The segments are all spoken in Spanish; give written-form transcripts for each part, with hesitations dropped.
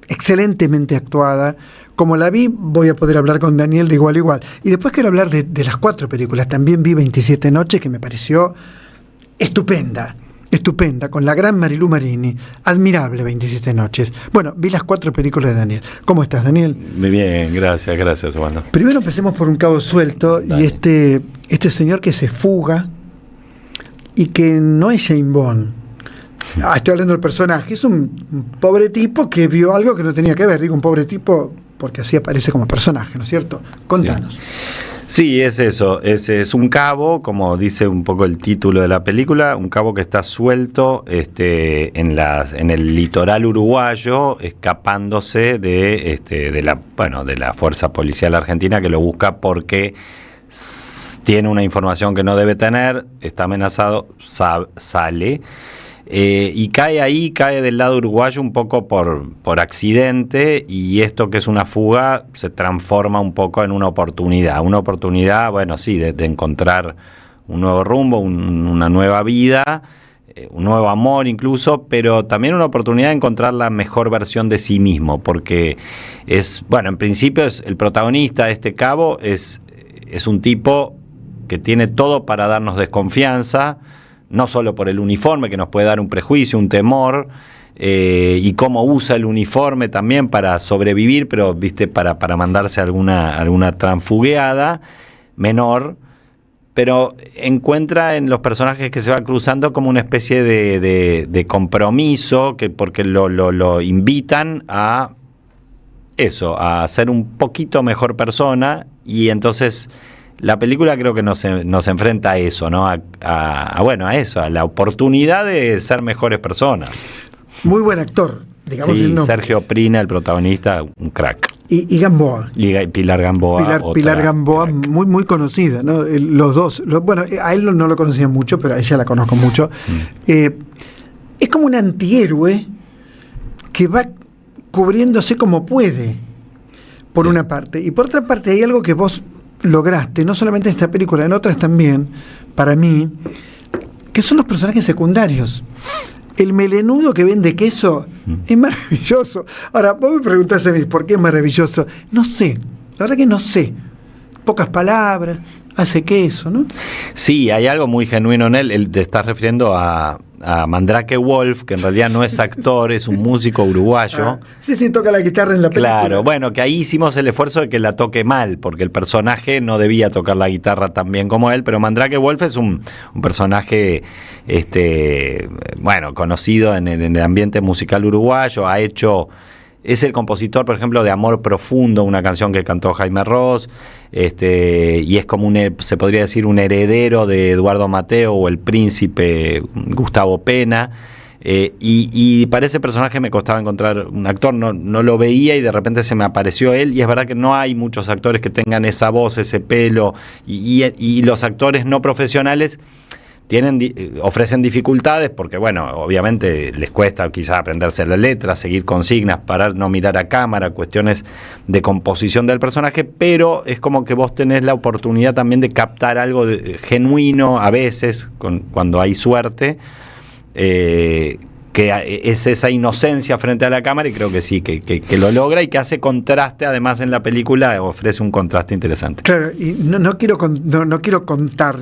excelentemente actuada. Como la vi, voy a poder hablar con Daniel de igual a igual. Y después quiero hablar de las 4 películas. También vi 27 noches, que me pareció estupenda, con la gran Marilú Marini. Admirable 27 noches. Bueno, vi las 4 películas de Daniel. ¿Cómo estás, Daniel? Muy bien, gracias, Osvaldo. Primero empecemos por Un cabo suelto. Dale. Y este señor que se fuga y que no es James Bond. Estoy hablando del personaje. Es un pobre tipo que vio algo que no tenía que ver. Digo un pobre tipo porque así aparece como personaje, ¿no es cierto? Contanos. Sí, es eso. Es un cabo, como dice un poco el título de la película, un cabo que está suelto en el litoral uruguayo, escapándose de la fuerza policial argentina, que lo busca porque tiene una información que no debe tener, está amenazado, sale. Y cae del lado uruguayo un poco por accidente, y esto que es una fuga se transforma un poco en una oportunidad, bueno, sí, de encontrar un nuevo rumbo, una nueva vida, un nuevo amor incluso, pero también una oportunidad de encontrar la mejor versión de sí mismo, porque en principio el protagonista de este cabo es un tipo que tiene todo para darnos desconfianza, no solo por el uniforme, que nos puede dar un prejuicio, un temor, y cómo usa el uniforme también para sobrevivir, pero para mandarse alguna transfugueada menor, pero encuentra en los personajes que se va cruzando como una especie de compromiso, porque lo invitan a eso, a ser un poquito mejor persona, y entonces la película creo que nos enfrenta a eso, ¿no? A eso, a la oportunidad de ser mejores personas. Muy buen actor, digamos. Sí, Sergio Prina, el protagonista, un crack. Y Gamboa. Y Pilar Gamboa. Pilar Gamboa, muy, muy conocida, ¿no? Los dos. A él no lo conocía mucho, pero a ella la conozco mucho. Es como un antihéroe que va cubriéndose como puede, por una parte. Y por otra parte hay algo que vos lograste, no solamente en esta película, en otras también, para mí, que son los personajes secundarios. El melenudo que vende queso es maravilloso. Ahora, vos me preguntás a mí, ¿por qué es maravilloso? No sé, la verdad que no sé. Pocas palabras, hace queso, ¿no? Sí, hay algo muy genuino en él. Te estás refiriendo a Mandrake Wolf, que en realidad no es actor, es un músico uruguayo. Sí, toca la guitarra en la película. Claro, bueno, que ahí hicimos el esfuerzo de que la toque mal, porque el personaje no debía tocar la guitarra tan bien como él, pero Mandrake Wolf es un personaje conocido en el ambiente musical uruguayo, es el compositor, por ejemplo, de Amor Profundo, una canción que cantó Jaime Ross, y es como se podría decir un heredero de Eduardo Mateo o el príncipe Gustavo Pena, y para ese personaje me costaba encontrar un actor, no lo veía y de repente se me apareció él, y es verdad que no hay muchos actores que tengan esa voz, ese pelo, y los actores no profesionales ofrecen dificultades porque, bueno, obviamente les cuesta quizás aprenderse la letra, seguir consignas, parar, no mirar a cámara, cuestiones de composición del personaje, pero es como que vos tenés la oportunidad también de captar algo genuino a veces, cuando hay suerte, que es esa inocencia frente a la cámara, y creo que sí, que lo logra, y que hace contraste, además en la película ofrece un contraste interesante. Claro, y no quiero contar,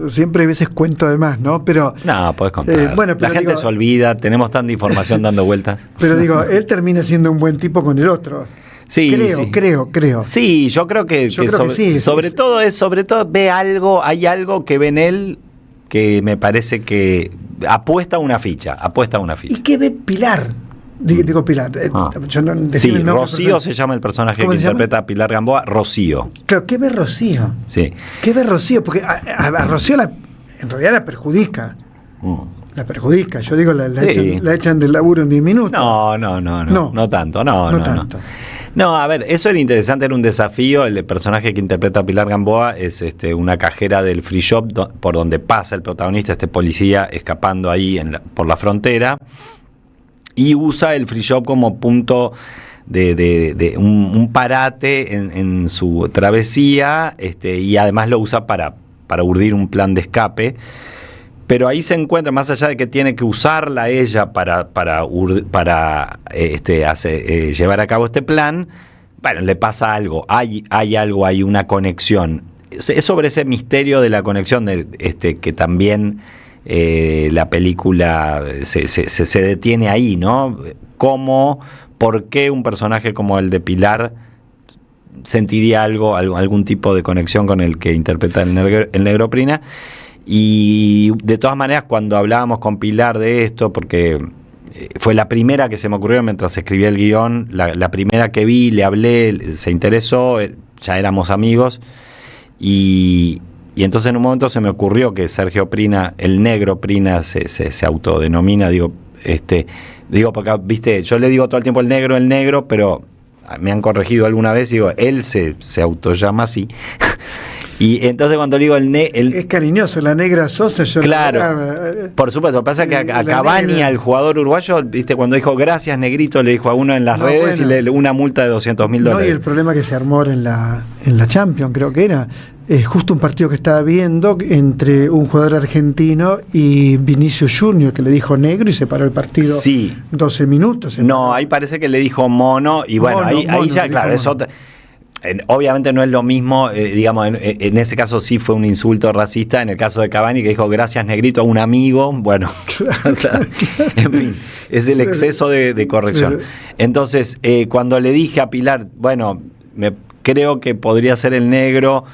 siempre a veces cuento de más, ¿no? Pero no, podés contar. La gente se olvida, tenemos tanta información dando vueltas. Pero digo, él termina siendo un buen tipo con el otro. Sí, creo. Sí, yo creo que sí, sobre todo ve algo, hay algo que ve en él que me parece que apuesta una ficha. ¿Y qué ve Pilar? Digo Pilar. Yo no sí, el nombre, Rocío se llama el personaje que interpreta a Pilar Gamboa, Rocío. Claro, ¿qué ve Rocío? Sí. ¿Qué ve Rocío? Porque a Rocío en realidad la perjudica. La perjudica, yo digo, la echan del laburo en 10 minutos. No tanto. No, a ver, eso era interesante, era un desafío. El personaje que interpreta a Pilar Gamboa es una cajera del free shop por donde pasa el protagonista, este policía escapando ahí por la frontera, y usa el free shop como punto de un parate en su travesía, y además lo usa para urdir un plan de escape. Pero ahí se encuentra, más allá de que tiene que usarla ella para llevar a cabo este plan, bueno, le pasa algo, hay algo, hay una conexión. Es sobre ese misterio de la conexión que también la película se detiene ahí, ¿no? ¿Cómo, por qué un personaje como el de Pilar sentiría algún tipo de conexión con el que interpreta el negro Prina? Y de todas maneras, cuando hablábamos con Pilar de esto, porque fue la primera que se me ocurrió mientras escribía el guión, la primera que vi, le hablé, se interesó, ya éramos amigos, y entonces en un momento se me ocurrió que Sergio Prina, el negro Prina, se autodenomina, digo, porque, viste, yo le digo todo el tiempo el negro, pero me han corregido alguna vez, digo, él se autollama así. Y entonces cuando digo es cariñoso, la negra Sosa. Claro, por supuesto. Lo que pasa es que a Cavani, al jugador uruguayo, viste, cuando dijo gracias negrito, le dijo a uno en las redes, bueno, y una multa de $200.000. No, y el problema que se armó en la Champions, creo que era justo un partido que estaba viendo entre un jugador argentino y Vinicius Junior, que le dijo negro y se paró el partido. Sí. 12 minutos. No, ahí parece que le dijo mono, y bueno, ahí ya, claro, es otra. Obviamente no es lo mismo, digamos, en ese caso sí fue un insulto racista. En el caso de Cavani, que dijo gracias negrito a un amigo, bueno, o sea, en fin, es el exceso de corrección. Entonces, cuando le dije a Pilar, bueno, creo que podría ser el negro,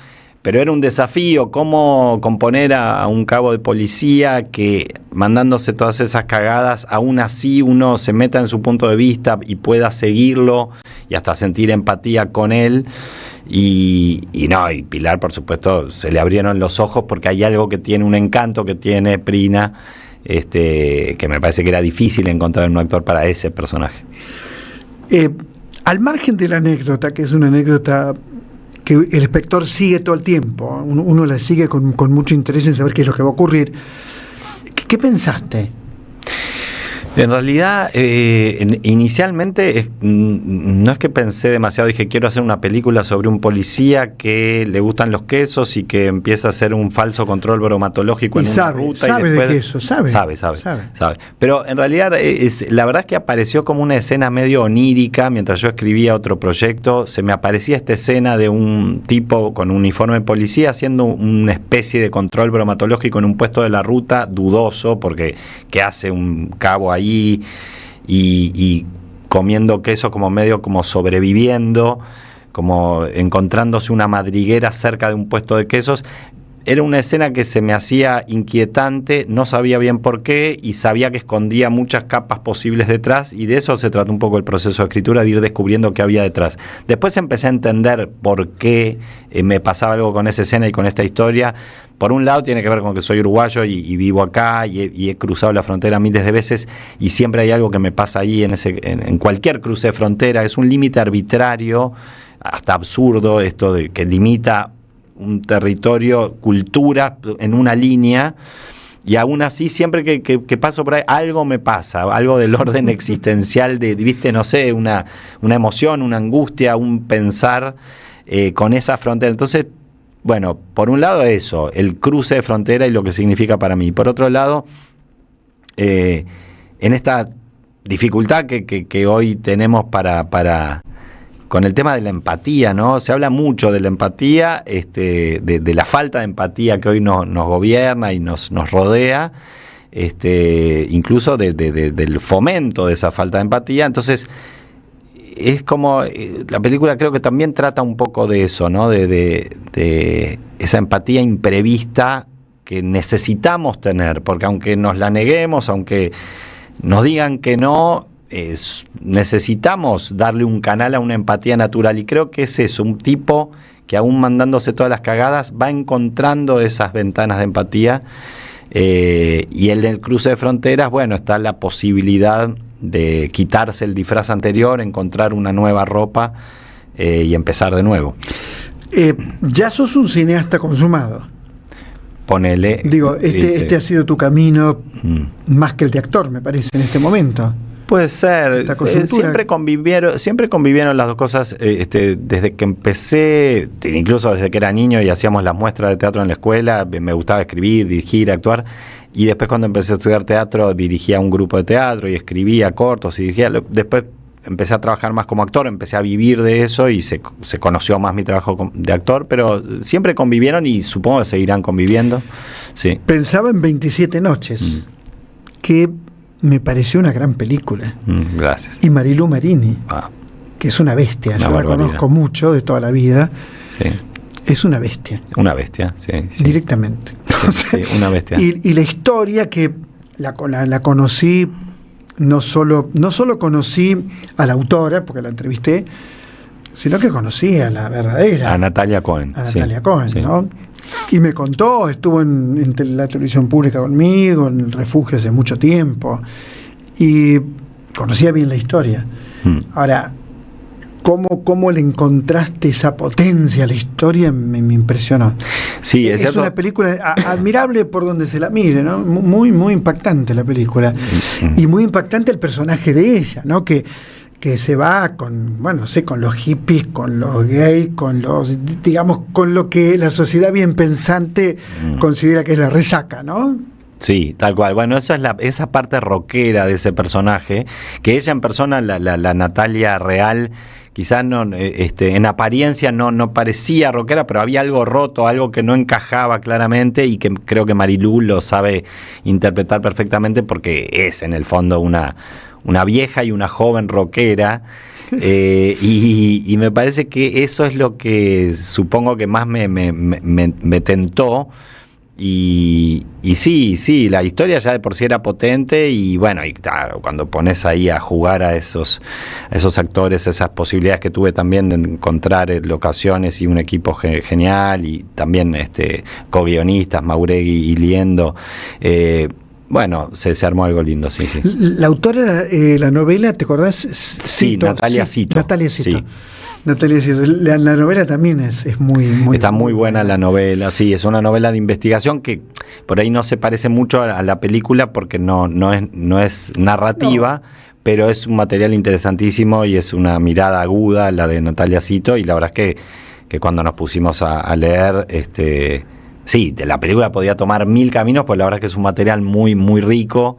pero era un desafío, cómo componer a un cabo de policía que, mandándose todas esas cagadas, aún así uno se meta en su punto de vista y pueda seguirlo y hasta sentir empatía con él. Y Pilar, por supuesto, se le abrieron los ojos porque hay algo que tiene, un encanto que tiene Prina, que me parece que era difícil encontrar un actor para ese personaje. Al margen de la anécdota, que es una anécdota que el espectador sigue todo el tiempo, uno la sigue con mucho interés en saber qué es lo que va a ocurrir. ¿Qué pensaste? En realidad, inicialmente no es que pensé demasiado, dije quiero hacer una película sobre un policía que le gustan los quesos y que empieza a hacer un falso control bromatológico en una ruta. Sabe y después, de queso, sabe. Pero en realidad, la verdad es que apareció como una escena medio onírica mientras yo escribía otro proyecto. Se me aparecía esta escena de un tipo con un uniforme de policía haciendo una especie de control bromatológico en un puesto de la ruta, dudoso, porque ¿qué hace un cabo ahí? Y comiendo queso como medio como sobreviviendo, como encontrándose una madriguera cerca de un puesto de quesos. Era una escena que se me hacía inquietante, no sabía bien por qué y sabía que escondía muchas capas posibles detrás, y de eso se trató un poco el proceso de escritura, de ir descubriendo qué había detrás. Después empecé a entender por qué me pasaba algo con esa escena y con esta historia. Por un lado tiene que ver con que soy uruguayo y vivo acá y he cruzado la frontera miles de veces, y siempre hay algo que me pasa ahí en cualquier cruce de frontera. Es un límite arbitrario, hasta absurdo, esto de que limita un territorio, cultura en una línea, y aún así siempre que paso por ahí algo me pasa, algo del orden existencial viste, no sé, una emoción, una angustia, un pensar con esa frontera. Entonces, bueno, por un lado eso, el cruce de frontera y lo que significa para mí. Por otro lado, en esta dificultad que hoy tenemos para con el tema de la empatía, ¿no? Se habla mucho de la empatía, de la falta de empatía que hoy nos gobierna y nos rodea, incluso del fomento de esa falta de empatía. Entonces, es como, la película creo que también trata un poco de eso, ¿no? De esa empatía imprevista que necesitamos tener, porque aunque nos la neguemos, aunque nos digan que no, necesitamos darle un canal a una empatía natural, y creo que es eso, un tipo que aún mandándose todas las cagadas va encontrando esas ventanas de empatía, y en el cruce de fronteras, bueno, está la posibilidad de quitarse el disfraz anterior, encontrar una nueva ropa y empezar de nuevo. Ya sos un cineasta consumado. Ponele. Digo, este ha sido tu camino más que el de actor, me parece, en este momento. Puede ser. Siempre convivieron las dos cosas, desde que empecé, incluso desde que era niño y hacíamos las muestras de teatro en la escuela, me gustaba escribir, dirigir, actuar. Y después cuando empecé a estudiar teatro, dirigía un grupo de teatro y escribía cortos y dirigía. Después empecé a trabajar más como actor, empecé a vivir de eso y se conoció más mi trabajo de actor, pero siempre convivieron y supongo que seguirán conviviendo. Sí. Pensaba en 27 noches, que me pareció una gran película. Gracias. Y Marilu Marini, Ah, que es una bestia, una yo la barbaridad. conozco mucho de toda la vida, sí. es una bestia. Una bestia, sí. Directamente. Sí, una bestia. Y la historia que la conocí, no solo conocí a la autora, porque la entrevisté, sino que conocí a la verdadera. A Natalia Cohen. A Natalia Cohen, sí. ¿no? Y me contó, estuvo en la televisión pública conmigo, en el Refugio hace mucho tiempo, y conocía bien la historia. Ahora, ¿cómo le encontraste esa potencia a la historia? Me impresionó. Sí, es cierto. Una película admirable por donde se la mire, ¿no? Muy, muy impactante la película. Y muy impactante el personaje de ella, ¿no? Que se va con, bueno, no sé, con los hippies, con los gays, con los, digamos, con lo que la sociedad bien pensante considera que es la resaca, ¿no? Sí, tal cual. Bueno, eso es esa parte rockera de ese personaje, que ella en persona, la Natalia real, quizás no, en apariencia no parecía rockera, pero había algo roto, algo que no encajaba claramente y que creo que Marilu lo sabe interpretar perfectamente porque es en el fondo una vieja y una joven rockera. Y me parece que eso es lo que supongo que más me tentó. Y sí, la historia ya de por sí era potente y bueno, y claro, cuando pones ahí a jugar a esos actores, esas posibilidades que tuve también de encontrar locaciones y un equipo genial y también co-guionistas, Mauregui y Liendo, bueno, se armó algo lindo, sí. La autora de la novela, ¿te acordás? Sí, Natalia Cito. Natalia Cito. Sí. Natalia Cito. La novela también es muy está muy buena la novela, sí, es una novela de investigación que por ahí no se parece mucho a la película porque no es narrativa, pero es un material interesantísimo y es una mirada aguda la de Natalia Cito y la verdad es que cuando nos pusimos a leer, sí, de la película podía tomar 1000 caminos, pues la verdad es que es un material muy, muy rico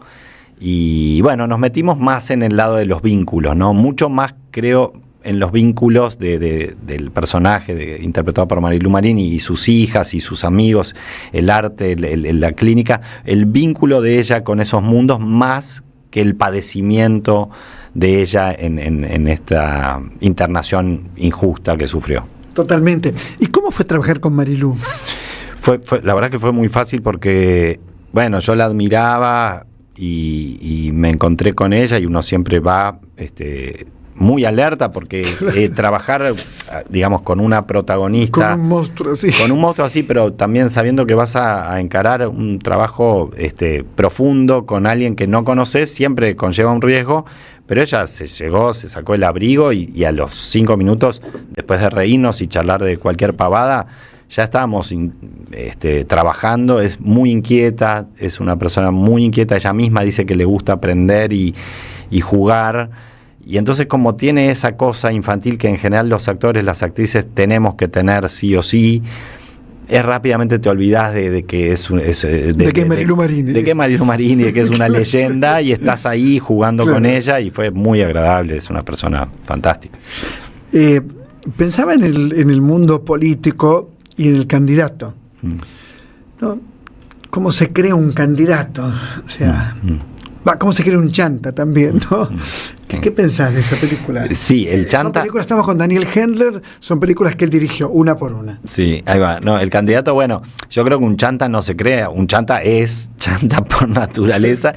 y bueno, nos metimos más en el lado de los vínculos, ¿no? Mucho más, creo, en los vínculos del personaje interpretado por Marilu Marini y sus hijas y sus amigos, el arte, la clínica, el vínculo de ella con esos mundos más que el padecimiento de ella en esta internación injusta que sufrió. Totalmente. ¿Y cómo fue trabajar con Marilu? La verdad que fue muy fácil porque, bueno, yo la admiraba y me encontré con ella y uno siempre va muy alerta porque trabajar, digamos, con una protagonista, con un monstruo así, pero también sabiendo que vas a encarar un trabajo profundo con alguien que no conoces, siempre conlleva un riesgo, pero ella se sacó el abrigo y a los 5 minutos, después de reírnos y charlar de cualquier pavada, ya estábamos trabajando. Es muy inquieta, es una persona muy inquieta, ella misma dice que le gusta aprender y jugar. Y entonces, como tiene esa cosa infantil que en general los actores, las actrices tenemos que tener sí o sí, rápidamente te olvidas de que es Marilu Marini. De que es Marilu Marini, de que es una leyenda y estás ahí jugando con ella y fue muy agradable, es una persona fantástica. Pensaba en el mundo político y en el candidato, ¿no? ¿Cómo se crea un candidato? O sea, cómo se crea un chanta también, ¿no? ¿Qué pensás de esa película? Sí, el chanta. Son películas, estamos con Daniel Hendler, son películas que él dirigió una por una. Sí, ahí va. No, el candidato, bueno, yo creo que un chanta no se crea, un chanta es chanta por naturaleza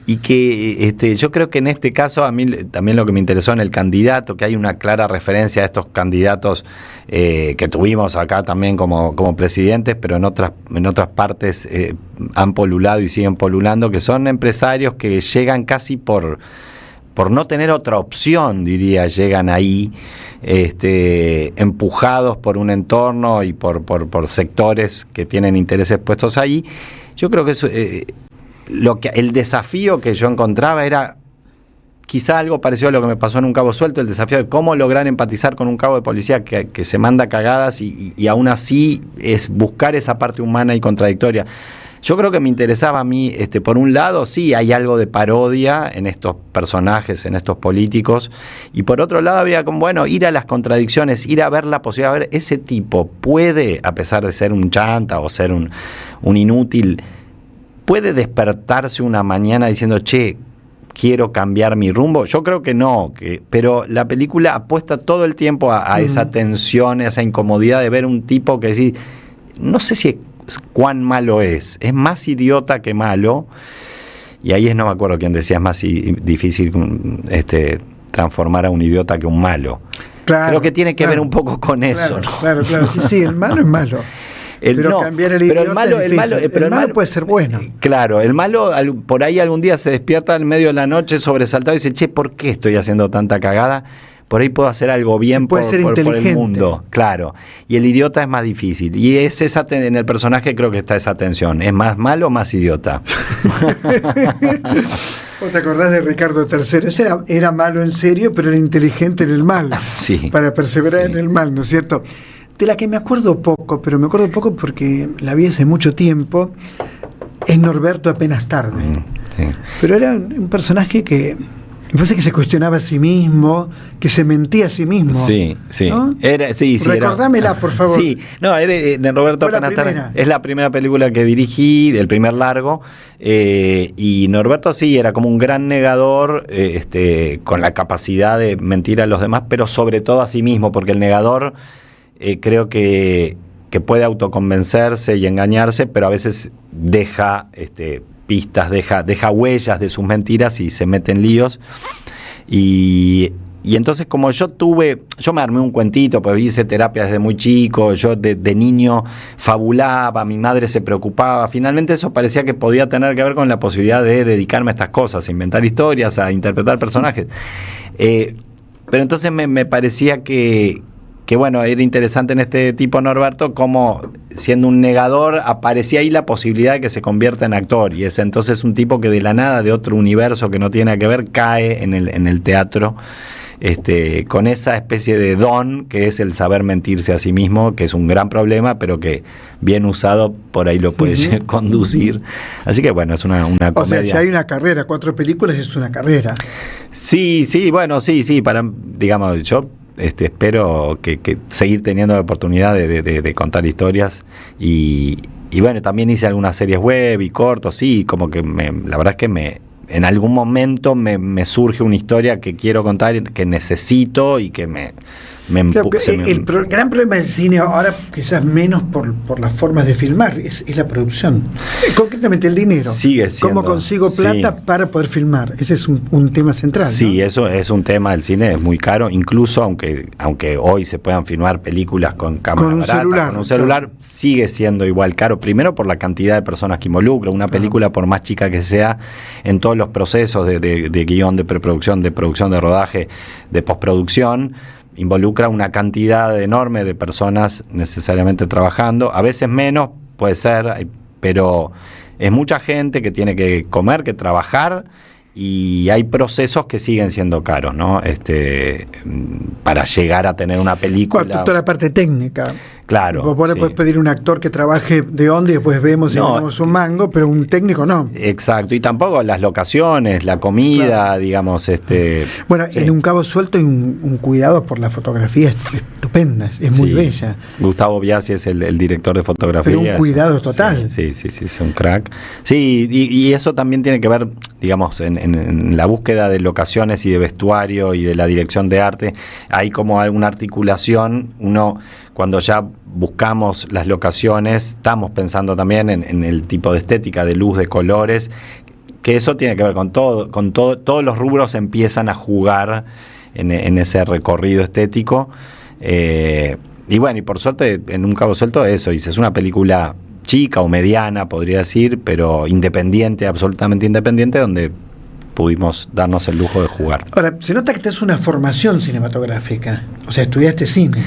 y que yo creo que en este caso a mí también lo que me interesó en el candidato, que hay una clara referencia a estos candidatos que tuvimos acá también como presidentes, pero en otras partes han polulado y siguen polulando, que son empresarios que llegan casi por no tener otra opción, diría, llegan ahí empujados por un entorno y por sectores que tienen intereses puestos ahí. Yo creo que eso, el desafío que yo encontraba era quizá algo parecido a lo que me pasó en Un Cabo Suelto, el desafío de cómo lograr empatizar con un cabo de policía que se manda cagadas y aún así es buscar esa parte humana y contradictoria. Yo creo que me interesaba a mí, por un lado, sí, hay algo de parodia en estos personajes, en estos políticos, y por otro lado había como, bueno, ir a las contradicciones, ir a ver la posibilidad de ver ese tipo puede, a pesar de ser un chanta o ser un inútil, puede despertarse una mañana diciendo, che, quiero cambiar mi rumbo. Yo creo que no, pero la película apuesta todo el tiempo a esa tensión, a esa incomodidad de ver un tipo que decís, no sé si cuán malo es más idiota que malo, y ahí no me acuerdo quién decía, es más difícil transformar a un idiota que un malo. Claro, creo que tiene que ver un poco con eso, ¿no? Claro, sí, el malo es malo. Pero cambiar el idiota el malo puede ser bueno. Claro, el malo por ahí algún día se despierta en medio de la noche sobresaltado y dice, che, ¿por qué estoy haciendo tanta cagada? Por ahí puedo hacer algo bien por el mundo. Claro. Y el idiota es más difícil. Y es en el personaje creo que está esa tensión. ¿Es más malo o más idiota? ¿Vos te acordás de Ricardo III? Ese era malo en serio, pero era inteligente en el mal. Sí. Para perseverar en el mal, ¿no es cierto? De la que me acuerdo poco, pero me acuerdo poco porque la vi hace mucho tiempo, es Norberto Apenas Tarde. Sí. Pero era un personaje que me parece que se cuestionaba a sí mismo, que se mentía a sí mismo. Sí, sí. ¿No? Recordámela, por favor. Sí, no, Norberto Apenas Tarde. Es la primera película que dirigí, el primer largo. Y Norberto sí, era como un gran negador, con la capacidad de mentir a los demás, pero sobre todo a sí mismo, porque el negador creo que puede autoconvencerse y engañarse, pero a veces deja pistas, deja huellas de sus mentiras y se mete en líos. Y entonces como yo me armé un cuentito, pues hice terapia desde muy chico, yo de niño fabulaba, mi madre se preocupaba, finalmente eso parecía que podía tener que ver con la posibilidad de dedicarme a estas cosas, a inventar historias, a interpretar personajes. Pero entonces me parecía que bueno, era interesante en este tipo Norberto como siendo un negador aparecía ahí la posibilidad de que se convierta en actor, y es entonces un tipo que de la nada, de otro universo que no tiene nada que ver, cae en el teatro, con esa especie de don que es el saber mentirse a sí mismo, que es un gran problema, pero que bien usado por ahí lo puede conducir. Así que bueno, es una comedia. O sea, si hay una carrera, 4 películas es una carrera. Sí, bueno, sí, para, digamos, yo espero que seguir teniendo la oportunidad de contar historias y bueno, también hice algunas series web y cortos, sí, como que la verdad es que en algún momento me surge una historia que quiero contar, que necesito y que el gran problema del cine ahora, quizás menos por las formas de filmar, es la producción. Concretamente el dinero. Sigue siendo. ¿Cómo consigo plata para poder filmar? Ese es un tema central. Sí, ¿no? Eso es un tema del cine, es muy caro, incluso aunque hoy se puedan filmar películas con cámara barata, con un celular, claro, sigue siendo igual caro. Primero por la cantidad de personas que involucra. Una película, por más chica que sea, en todos los procesos de guión, de preproducción, de producción, de rodaje, de postproducción, involucra una cantidad enorme de personas necesariamente trabajando, a veces menos, puede ser, pero es mucha gente que tiene que comer, que trabajar, y hay procesos que siguen siendo caros, ¿no? Para llegar a tener una película. Toda la parte técnica. Claro. Vos le podés pedir un actor que trabaje de onda y después vemos si tenemos un mango, pero un técnico no. Exacto, y tampoco las locaciones, la comida, claro, digamos. Bueno, sí. En Un Cabo Suelto hay un cuidado por la fotografía estupenda, es muy bella. Gustavo Biasi es el director de fotografía. Pero un cuidado total. Sí, es un crack. Sí, y eso también tiene que ver, digamos, en la búsqueda de locaciones y de vestuario y de la dirección de arte. Hay como alguna articulación, cuando ya buscamos las locaciones, estamos pensando también en el tipo de estética, de luz, de colores, que eso tiene que ver con todo, todos los rubros empiezan a jugar en ese recorrido estético. Y bueno, y por suerte en Un Cabo Suelto eso, es una película chica o mediana, podría decir, pero independiente, absolutamente independiente, donde pudimos darnos el lujo de jugar. Ahora, se nota que te es una formación cinematográfica, o sea, estudiaste cine.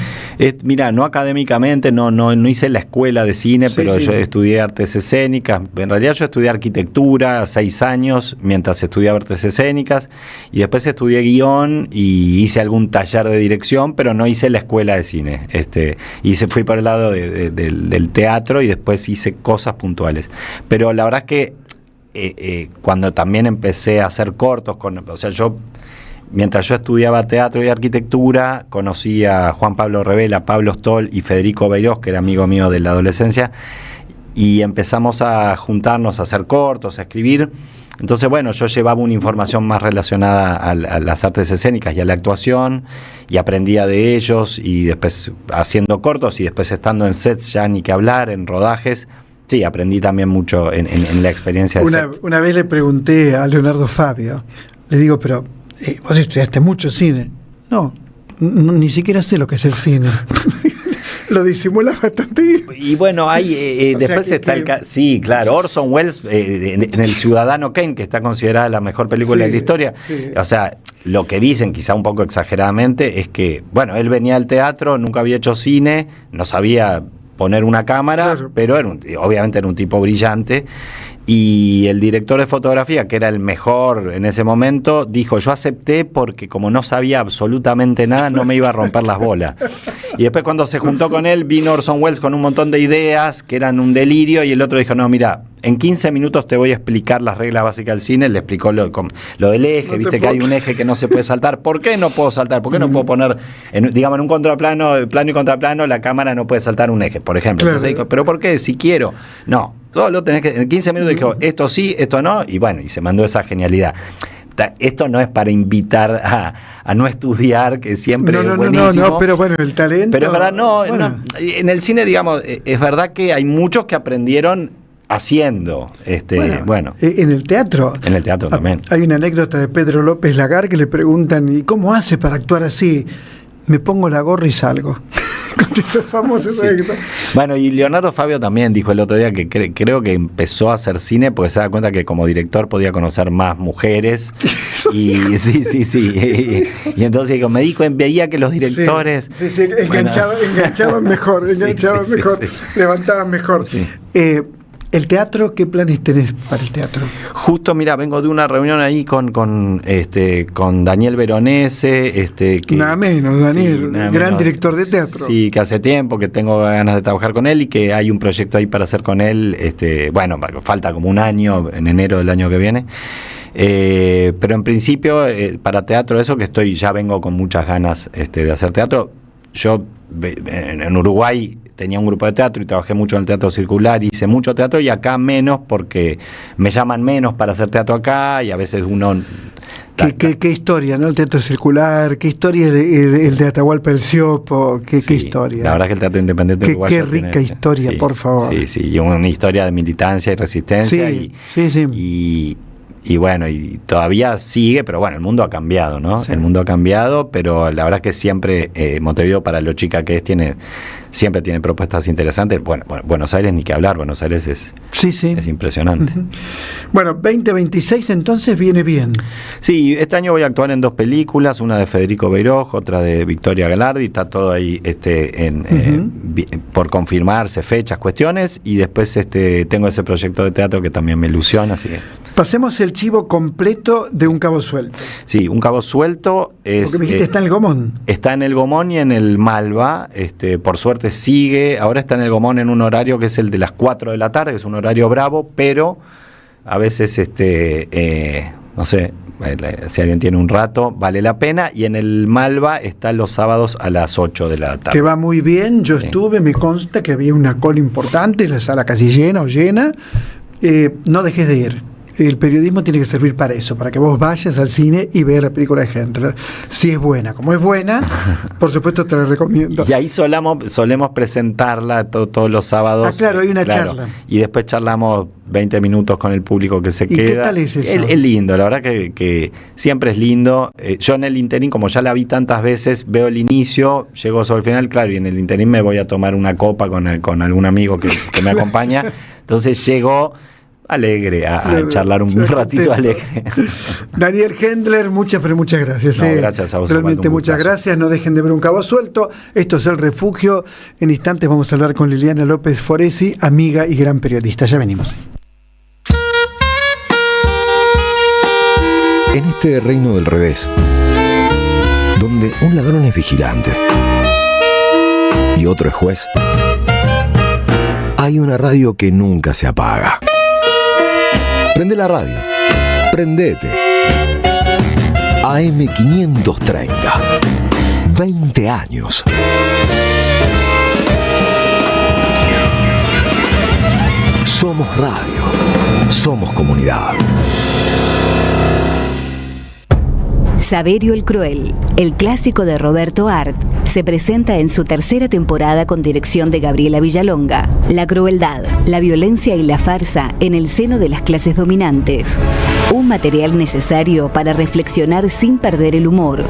Mira, no académicamente, no hice la escuela de cine, pero sí. yo estudié artes escénicas. En realidad yo estudié arquitectura 6 años mientras estudiaba artes escénicas, y después estudié guión y hice algún taller de dirección, pero no hice la escuela de cine. Fui por el lado del teatro y después hice cosas puntuales. Pero la verdad es que cuando también empecé a hacer cortos, mientras yo estudiaba teatro y arquitectura, conocí a Juan Pablo Revela, Pablo Stoll y Federico Beirós, que era amigo mío de la adolescencia, y empezamos a juntarnos a hacer cortos, a escribir. Entonces, bueno, yo llevaba una información más relacionada a las artes escénicas y a la actuación, y aprendía de ellos, y después haciendo cortos, y después estando en sets ya ni que hablar, en rodajes. Sí, aprendí también mucho en la experiencia de set. Una vez le pregunté a Leonardo Fabio, le digo, pero vos estudiaste mucho cine. No, ni siquiera sé lo que es el cine. Lo disimula bastante bien. Y bueno, hay después está sí, claro, Orson Welles en El Ciudadano Kane, que está considerada la mejor película de la historia. Sí. O sea, lo que dicen, quizá un poco exageradamente, es que, bueno, él venía al teatro, nunca había hecho cine, no sabía poner una cámara, claro, pero obviamente era un tipo brillante. Y el director de fotografía, que era el mejor en ese momento, dijo, yo acepté porque como no sabía absolutamente nada, no me iba a romper las bolas. Y después cuando se juntó con él, vino Orson Welles con un montón de ideas que eran un delirio, y el otro dijo, no, mira, en 15 minutos te voy a explicar las reglas básicas del cine. Le explicó lo del eje, no, viste que hay un eje que no se puede saltar. ¿Por qué no puedo saltar? ¿Por qué no puedo poner, en un contraplano, plano y contraplano, la cámara no puede saltar un eje, por ejemplo? Claro. Entonces dijo, ¿pero por qué? Si quiero. No, todo lo tenés que, en 15 minutos dijo, esto sí, esto no, y bueno, y se mandó esa genialidad. Esto no es para invitar a no estudiar, que siempre es buenísimo. No, pero bueno, el talento... Pero es verdad, no, en el cine, digamos, es verdad que hay muchos que aprendieron haciendo. Bueno. En el teatro. En el teatro también. Hay una anécdota de Pedro López Lagar que le preguntan, ¿y cómo hace para actuar así? Me pongo la gorra y salgo. Famoso. Sí. Bueno, y Leonardo Fabio también dijo el otro día que creo que empezó a hacer cine porque se da cuenta que como director podía conocer más mujeres. Y sí. Y entonces dijo, veía que los directores... Sí, enganchaban mejor, levantaban mejor. Sí. ¿El teatro? ¿Qué planes tenés para el teatro? Justo, mira, vengo de una reunión ahí con Daniel Veronese. Nada menos, Daniel, gran director de teatro. Sí, que hace tiempo que tengo ganas de trabajar con él y que hay un proyecto ahí para hacer con él. Bueno, falta como un año, en enero del año que viene. Pero en principio, para teatro, eso que ya vengo con muchas ganas de hacer teatro. Yo en Uruguay tenía un grupo de teatro y trabajé mucho en el Teatro Circular, hice mucho teatro, y acá menos porque me llaman menos para hacer teatro acá, y a veces uno... ¿Qué historia, ¿no? El Teatro Circular, qué historia el de Atahualpa del Siopo, qué historia. La verdad es que el Teatro Independiente uruguayo qué rica historia, por favor. Sí, y una historia de militancia y resistencia. Sí. Y bueno, y todavía sigue, pero bueno, el mundo ha cambiado, ¿no? Sí. El mundo ha cambiado, pero la verdad es que siempre Montevideo, para lo chica que es, siempre tiene propuestas interesantes. Bueno, Buenos Aires ni que hablar, Buenos Aires es impresionante. Uh-huh. Bueno, 2026 entonces viene bien. Sí, este año voy a actuar en 2 películas, una de Federico Beirós, otra de Victoria Galardi, está todo ahí por confirmarse, fechas, cuestiones, y después tengo ese proyecto de teatro que también me ilusiona, así que... Pasemos el chivo completo de Un Cabo Suelto. Sí, Un Cabo Suelto es... Porque me dijiste, está en el Gomón. Está en el Gomón y en el Malva, por suerte sigue, ahora está en el Gomón en un horario que es el de las 4 de la tarde, que es un horario bravo, pero a veces, no sé, si alguien tiene un rato, vale la pena, y en el Malva está los sábados a las 8 de la tarde. Que va muy bien, yo estuve, me consta que había una cola importante, la sala casi llena o llena, no dejes de ir. El periodismo tiene que servir para eso, para que vos vayas al cine y veas la película de Hendler. Si es buena, como es buena, por supuesto te la recomiendo. Y ahí solemos presentarla todos los sábados. Claro, hay una charla. Y después charlamos 20 minutos con el público que se queda. ¿Qué tal es eso? Es lindo, la verdad que siempre es lindo. Yo en el interín, como ya la vi tantas veces, veo el inicio, llego sobre el final, claro, y en el interín me voy a tomar una copa con algún amigo que me acompaña. Entonces llego... alegre, a charlar un ratito alegre. Daniel Hendler, muchas gracias. No, gracias a vos. Realmente muchas gracias. No dejen de ver Un Cabo Suelto. Esto es El Refugio. En instantes vamos a hablar con Liliana López Foresi, amiga y gran periodista. Ya venimos. En este reino del revés, donde un ladrón es vigilante y otro es juez, hay una radio que nunca se apaga. Prende la radio. Prendete. AM530. 20 años. Somos radio. Somos comunidad. Saverio el Cruel, el clásico de Roberto Art, se presenta en su tercera temporada con dirección de Gabriela Villalonga. La crueldad, la violencia y la farsa en el seno de las clases dominantes. Un material necesario para reflexionar sin perder el humor.